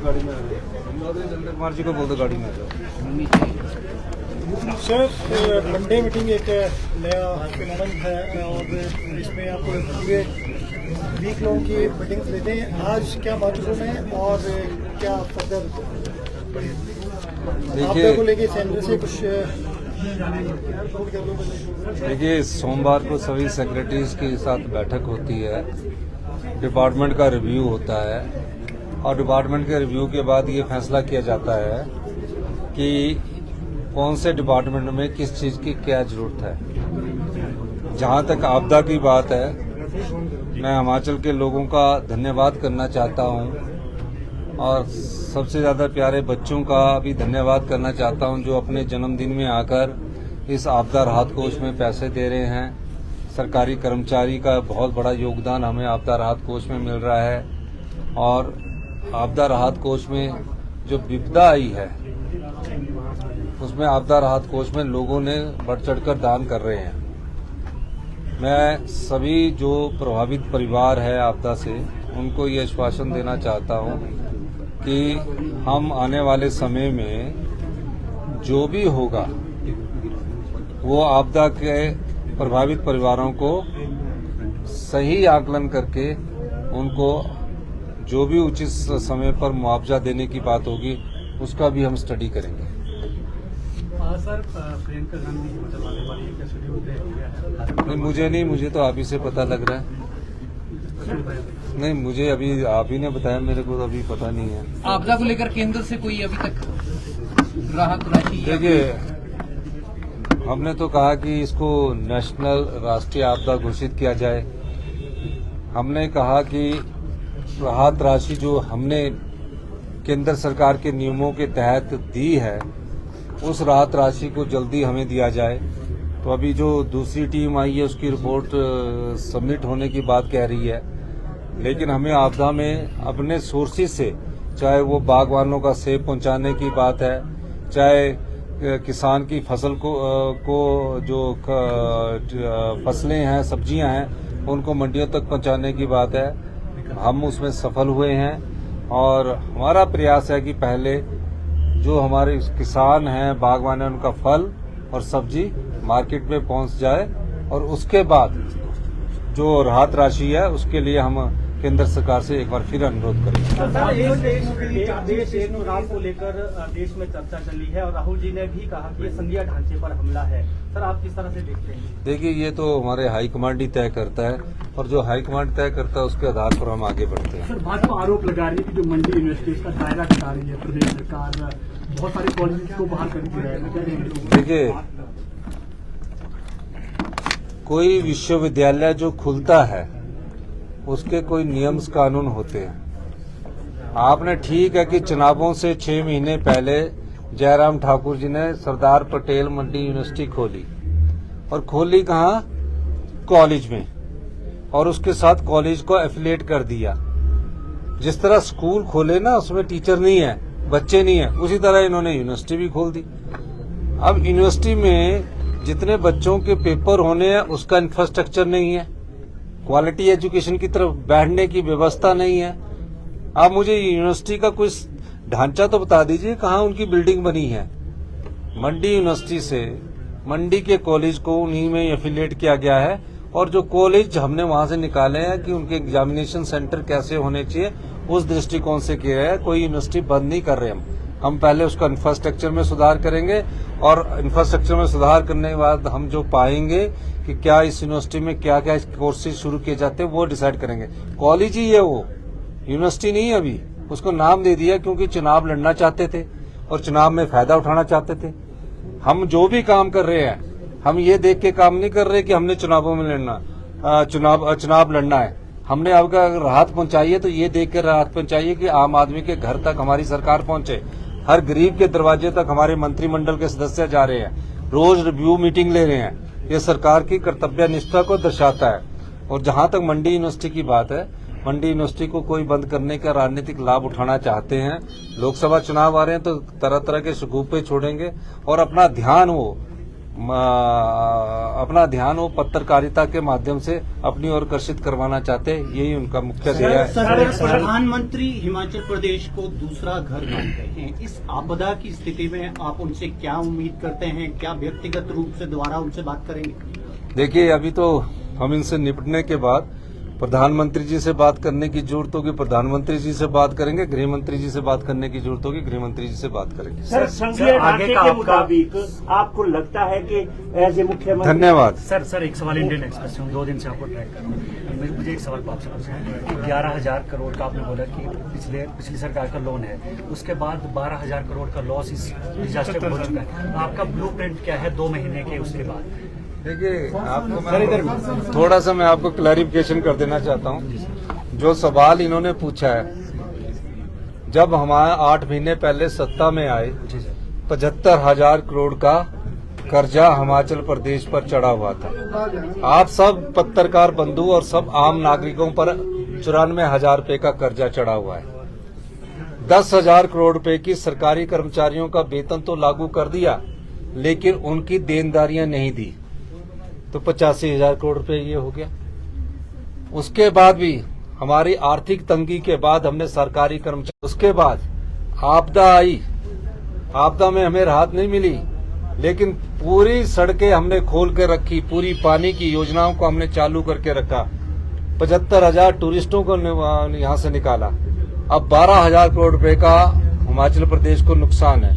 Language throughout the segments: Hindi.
गाड़ी में आ जाओ, चंद्र कुमार जी को बोल दो गाड़ी में आ जाओ। सर, मंडे मीटिंग एक नया फिनोमेनन है और इसमें आप पूरे वीक लॉन्ग की मीटिंग्स लेते हैं। आज क्या महत्वपूर्ण है और क्या फर्दर आपदा को लेके सेंटर से कुछ? देखिए, सोमवार को सभी सेक्रेटरीज के साथ बैठक होती है, डिपार्टमेंट का रिव्यू होता है और डिपार्टमेंट के रिव्यू के बाद ये फैसला किया जाता है कि कौन से डिपार्टमेंट में किस चीज़ की क्या जरूरत है। जहाँ तक आपदा की बात है, मैं हिमाचल के लोगों का धन्यवाद करना चाहता हूँ और सबसे ज़्यादा प्यारे बच्चों का भी धन्यवाद करना चाहता हूँ जो अपने जन्मदिन में आकर इस आपदा राहत कोष में पैसे दे रहे हैं। सरकारी कर्मचारी का बहुत बड़ा योगदान हमें आपदा राहत कोष में मिल रहा है और आपदा राहत कोष में जो विपदा आई है उसमें आपदा राहत कोष में लोगों ने बढ़ चढ़कर दान कर रहे हैं। मैं सभी जो प्रभावित परिवार है आपदा से उनको ये आश्वासन देना चाहता हूँ कि हम आने वाले समय में जो भी होगा वो आपदा के प्रभावित परिवारों को सही आकलन करके उनको जो भी उचित समय पर मुआवजा देने की बात होगी उसका भी हम स्टडी करेंगे। सर, प्रियंका गांधी होटल वाले वाली क्या शेड्यूल है? नहीं, मुझे तो आप ही से पता लग रहा है। नहीं, मुझे अभी आप ही ने बताया, मेरे को तो अभी पता नहीं है। आपदा को लेकर केंद्र से कोई अभी तक राहत राशि? देखिए, हमने तो कहा कि इसको नेशनल राष्ट्रीय आपदा घोषित किया जाए। हमने कहा कि राहत राशि जो हमने केंद्र सरकार के नियमों के तहत दी है उस राहत राशि को जल्दी हमें दिया जाए। तो अभी जो दूसरी टीम आई है उसकी रिपोर्ट सबमिट होने की बात कह रही है, लेकिन हमें आपदा में अपने सोर्सेज से, चाहे वो बागवानों का सेब पहुंचाने की बात है, चाहे किसान की फसल को जो फसलें हैं, सब्जियां हैं, उनको मंडियों तक पहुंचाने की बात है। हम उसमें सफल हुए हैं और हमारा प्रयास है कि पहले जो हमारे किसान हैं, बागवान हैं, उनका फल और सब्जी मार्केट में पहुंच जाए और उसके बाद जो राहत राशि है उसके लिए हम केंद्र सरकार से एक बार फिर अनुरोध करेंगे। देश चुनाव को लेकर देश में चर्चा चली है और राहुल जी ने भी कहा कि ये संघीय ढांचे पर हमला है। सर, आप किस तरह से देखते हैं? देखिए, ये तो हमारे हाईकमांड ही तय करता है और जो हाईकमांड तय करता है उसके आधार पर हम आगे बढ़ते हैं। सर, भाजपा आरोप लगा रही है कि जो मंडी यूनिवर्सिटीज का दायरा घटा रही है प्रदेश सरकार, बहुत सारे कॉलेज को बाहर कर दिया है। देखिए, कोई विश्वविद्यालय जो खुलता है उसके कोई नियम कानून होते हैं। आपने ठीक है कि चुनावों से 6 महीने पहले जयराम ठाकुर जी ने सरदार पटेल मंडी यूनिवर्सिटी खोली और खोली कहाँ? कॉलेज में, और उसके साथ कॉलेज को एफिलिएट कर दिया। जिस तरह स्कूल खोले ना उसमें टीचर नहीं है, बच्चे नहीं है, उसी तरह इन्होंने यूनिवर्सिटी भी खोल दी। अब यूनिवर्सिटी में जितने बच्चों के पेपर होने हैं उसका इंफ्रास्ट्रक्चर नहीं है, क्वालिटी एजुकेशन की तरफ बैठने की व्यवस्था नहीं है। आप मुझे यूनिवर्सिटी का कुछ ढांचा तो बता दीजिए कहाँ उनकी बिल्डिंग बनी है। मंडी यूनिवर्सिटी से मंडी के कॉलेज को उन्हीं में एफिलिएट किया गया है और जो कॉलेज हमने वहां से निकाले हैं कि उनके एग्जामिनेशन सेंटर कैसे होने चाहिए उस दृष्टिकोण से किया है। कोई यूनिवर्सिटी बंद नहीं कर रहे हम पहले उसका इंफ्रास्ट्रक्चर में सुधार करेंगे और इंफ्रास्ट्रक्चर में सुधार करने के बाद हम जो पाएंगे कि क्या इस यूनिवर्सिटी में क्या क्या कोर्सेज शुरू किए जाते हैं वो डिसाइड करेंगे। कॉलेज ही है वो, यूनिवर्सिटी नहीं है। अभी उसको नाम दे दिया क्योंकि चुनाव लड़ना चाहते थे और चुनाव में फायदा उठाना चाहते थे। हम जो भी काम कर रहे हैं हम ये देख के काम नहीं कर रहे कि हमने चुनावों में लड़ना चुनाव लड़ना है। हमने अब अगर राहत पहुंचाई है तो ये देख कर राहत पहुंचाइए कि आम आदमी के घर तक हमारी सरकार पहुंचे, हर गरीब के दरवाजे तक हमारे मंत्रिमंडल के सदस्य जा रहे हैं, रोज रिव्यू मीटिंग ले रहे हैं। ये सरकार की कर्तव्य निष्ठा को दर्शाता है। और जहां तक मंडी यूनिवर्सिटी की बात है, मंडी यूनिवर्सिटी को कोई बंद करने का राजनीतिक लाभ उठाना चाहते हैं। लोकसभा चुनाव आ रहे हैं तो तरह तरह के शगुफे छोड़ेंगे और अपना ध्यान वो अपना ध्यान वो पत्रकारिता के माध्यम से अपनी ओर आकर्षित करवाना चाहते हैं। यही उनका मुख्य ध्येय है। प्रधानमंत्री हिमाचल प्रदेश को दूसरा घर मानते हैं। इस आपदा की स्थिति में आप उनसे क्या उम्मीद करते हैं? क्या व्यक्तिगत रूप से दोबारा उनसे बात करेंगे? देखिए, अभी तो हम इनसे निपटने के बाद प्रधानमंत्री जी से बात करने की जरूरत होगी, प्रधानमंत्री जी से बात करेंगे, गृह मंत्री जी से बात करने की जरूरत होगी, गृह मंत्री जी से बात करेंगे। सर, संघीय ढांचे के मुताबिक आपको लगता है कि एज ए मुख्यमंत्री? धन्यवाद। सर एक सवाल इंडियन एक्सप्रेस से 2 दिन से आपको ट्रैक कर रहा हूँ। मुझे एक सवाल आपसे पूछना है। 11,000 करोड़ का आपने बोला कि पिछली सरकार का लोन है, उसके बाद 12,000 करोड़ का लॉस इस डिजास्टर में हो चुका है। आपका ब्लूप्रिंट क्या है 2 महीने के उसके बाद? देखिए, आपको मैं थोड़ा सा मैं आपको क्लैरिफिकेशन कर देना चाहता हूँ। जो सवाल इन्होंने पूछा है, जब हमारे 8 महीने पहले सत्ता में आए 75,000 करोड़ का कर्जा हिमाचल प्रदेश पर चढ़ा हुआ था। आप सब पत्रकार बंधु और सब आम नागरिकों पर 94,000 रुपए का कर्जा चढ़ा हुआ है। 10,000 करोड़ रुपए की सरकारी कर्मचारियों का वेतन तो लागू कर दिया, लेकिन उनकी देनदारियां नहीं दी, तो 85,000 करोड़ रुपए ये हो गया। उसके बाद भी हमारी आर्थिक तंगी के बाद हमने सरकारी कर्मचारी, उसके बाद आपदा आई, आपदा में हमें राहत नहीं मिली, लेकिन पूरी सड़कें हमने खोल के रखी, पूरी पानी की योजनाओं को हमने चालू करके रखा, 75,000 टूरिस्टों को यहाँ से निकाला। अब 12,000 करोड़ रुपए का हिमाचल प्रदेश को नुकसान है।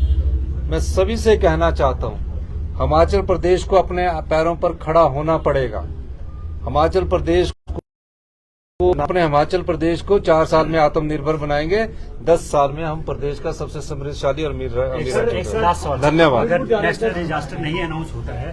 मैं सभी से कहना चाहता हूँ, हिमाचल प्रदेश को अपने पैरों पर खड़ा होना पड़ेगा। हिमाचल प्रदेश को 4 साल में आत्मनिर्भर बनाएंगे, 10 साल में हम प्रदेश का सबसे समृद्धशाली और अमीर एक लास्ट सवाल। धन्यवाद। अगर नेशनल डिजास्टर नहीं अनाउंस होता है